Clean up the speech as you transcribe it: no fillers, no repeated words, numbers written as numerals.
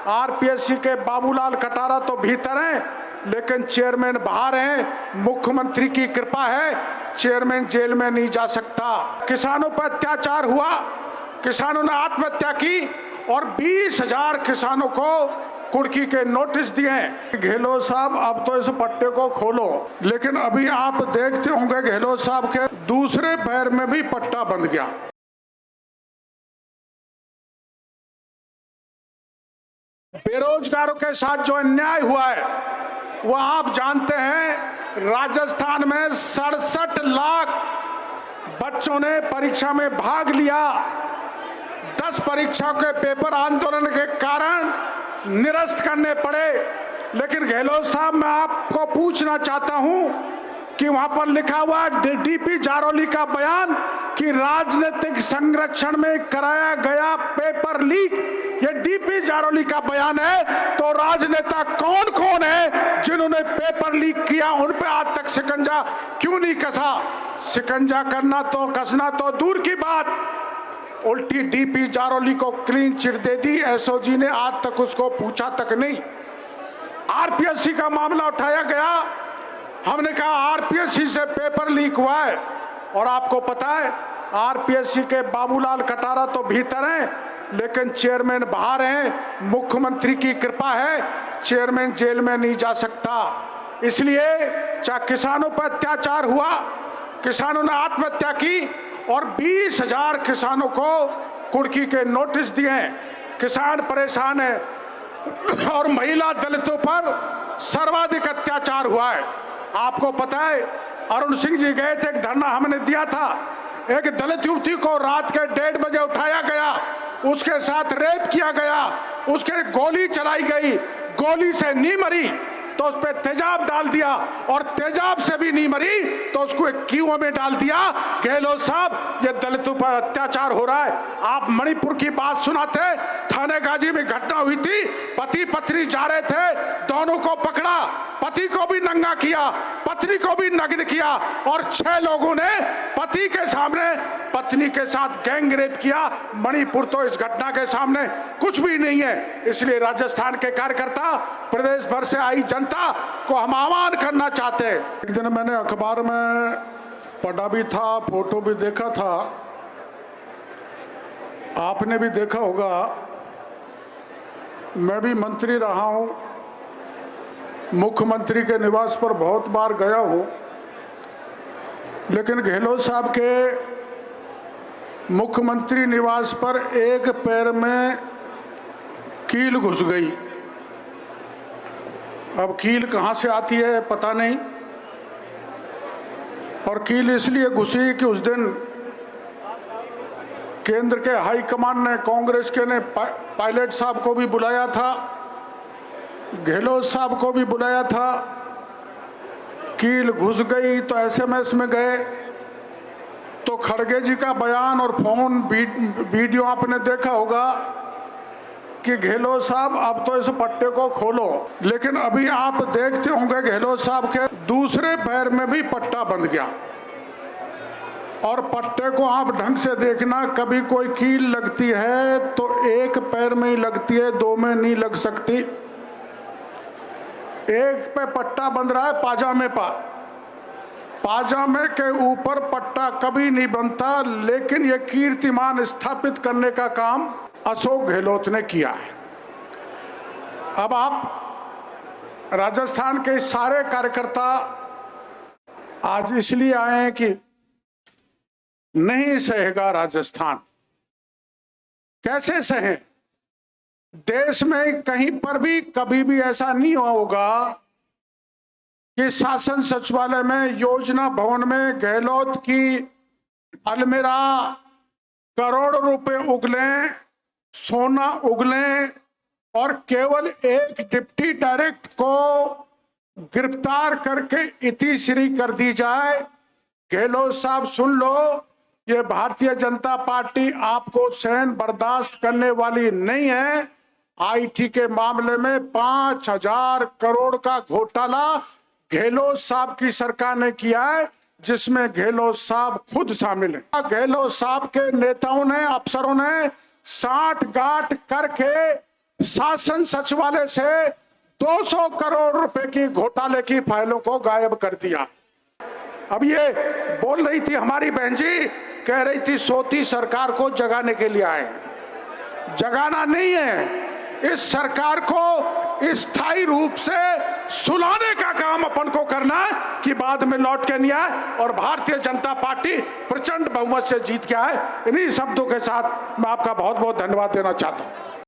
RPSC के बाबूलाल कटारा तो भीतर हैं, लेकिन चेयरमैन बाहर हैं। मुख्यमंत्री की कृपा है, चेयरमैन जेल में नहीं जा सकता। किसानों पर अत्याचार हुआ, किसानों ने आत्महत्या की और 20,000 किसानों को कुर्की के नोटिस दिए हैं। गहलोत साहब, अब तो इस पट्टे को खोलो, लेकिन अभी आप देखते होंगे गहलोत साहब के दूसरे पैर में भी पट्टा बंध गया। बेरोजगारों के साथ जो अन्याय हुआ है वह आप जानते हैं। राजस्थान में 67 लाख बच्चों ने परीक्षा में भाग लिया। 10 परीक्षाओं के पेपर आंदोलन के कारण निरस्त करने पड़े। लेकिन गहलोत साहब, मैं आपको पूछना चाहता हूं कि वहां पर लिखा हुआ डीपी जारौली का बयान कि राजनीतिक संरक्षण में कराया गया पेपर लीक, ये डीपी जारौली का बयान है। तो राजनेता कौन कौन है जिन्होंने पेपर लीक किया, उन पे आज तक शिकंजा क्यों नहीं कसा? शिकंजा करना तो, कसना तो दूर की बात, उल्टी डीपी जारौली को क्लीन चिट दे दी। एसओजी ने आज तक उसको पूछा तक नहीं। आरपीएससी का मामला उठाया गया, हमने कहा आरपीएससी से पेपर लीक हुआ है, और आपको पता है आरपीएससी के बाबूलाल कटारा तो भीतर हैं, लेकिन चेयरमैन बाहर हैं। मुख्यमंत्री की कृपा है, चेयरमैन जेल में नहीं जा सकता। इसलिए चाहे किसानों पर अत्याचार हुआ, किसानों ने आत्महत्या की और 20,000 किसानों को कुर्की के नोटिस दिए हैं। किसान परेशान है और महिला दलितों पर सर्वाधिक अत्याचार हुआ है। आपको पता है, अरुण सिंह जी गए थे, एक धरना हमने दिया था। एक दलित युवती को रात के 1:30 बजे उठाया गया, उसके साथ रेप किया गया, उसके गोली चलाई गई, गोली से नहीं मरी तो उस पर तेजाब डाल दिया, और तेजाब से भी नहीं मरी तो उसको एक कीओ में डाल दिया। गहलोत साहब, ये दलितों पर अत्याचार हो रहा है। आप मणिपुर की बात सुनाते, थाने गाजी में घटना हुई थी, पति पत्नी जा रहे थे, दोनों को पकड़ा, पति को भी नंगा किया, पत्नी को भी नग्न किया, और 6 लोगों ने पति के सामने पत्नी के साथ गैंग रेप किया। मणिपुर तो इस घटना के सामने कुछ भी नहीं है। इसलिए राजस्थान के कार्यकर्ता, प्रदेश भर से आई जनता को हम आह्वान करना चाहते हैं। एक दिन मैंने अखबार में पढ़ा भी था, फोटो भी देखा था, आपने भी देखा होगा। मैं भी मंत्री रहा हूं, मुख्यमंत्री के निवास पर बहुत बार गया हूं, लेकिन गहलोत साहब के मुख्यमंत्री निवास पर एक पैर में कील घुस गई। अब कील कहां से आती है पता नहीं, और कील इसलिए घुसी कि उस दिन केंद्र के हाईकमान ने, कांग्रेस के ने पायलट साहब को भी बुलाया था, गहलोत साहब को भी बुलाया था। कील घुस गई तो एसएमएस में गए तो खड़गे जी का बयान और फोन वीडियो आपने देखा होगा कि गहलोत साहब, अब तो इस पट्टे को खोलो, लेकिन अभी आप देखते होंगे गहलोत साहब के दूसरे पैर में भी पट्टा बंध गया। और पट्टे को आप ढंग से देखना, कभी कोई कील लगती है तो एक पैर में ही लगती है, 2 में नहीं लग सकती। एक पे पट्टा बंध रहा है पाजामे पर, पाजामे के ऊपर पट्टा कभी नहीं बनता, लेकिन यह कीर्तिमान स्थापित करने का काम अशोक गहलोत ने किया है। अब आप राजस्थान के सारे कार्यकर्ता आज इसलिए आए हैं कि नहीं सहेगा राजस्थान। कैसे सहे? देश में कहीं पर भी कभी भी ऐसा नहीं हुआ होगा कि शासन सचिवालय में, योजना भवन में गहलोत की अलमीरा करोड़ों रुपए उगले, सोना उगले, और केवल एक डिप्टी डायरेक्टर को गिरफ्तार करके इतिश्री कर दी जाए। गहलोत साहब सुन लो, ये भारतीय जनता पार्टी आपको सहन बर्दाश्त करने वाली नहीं है। आईटी के मामले में 5,000 करोड़ का घोटाला गहलोत साहब की सरकार ने किया है, जिसमें गहलोत साहब खुद शामिल है। गहलोत साहब के नेताओं ने, अफसरों ने साठ गांठ करके शासन सचिवालय से 200 करोड़ रुपए की घोटाले की फाइलों को गायब कर दिया। अब ये बोल रही थी हमारी बहन जी, कह रही थी सोती सरकार को जगाने के लिए आए। जगाना नहीं है, इस सरकार को स्थायी रूप से सुलाने का काम अपन को करना है कि बाद में लौट के नहीं आए और भारतीय जनता पार्टी प्रचंड बहुमत से जीत के आए। इन्हीं शब्दों के साथ मैं आपका बहुत बहुत धन्यवाद देना चाहता हूं।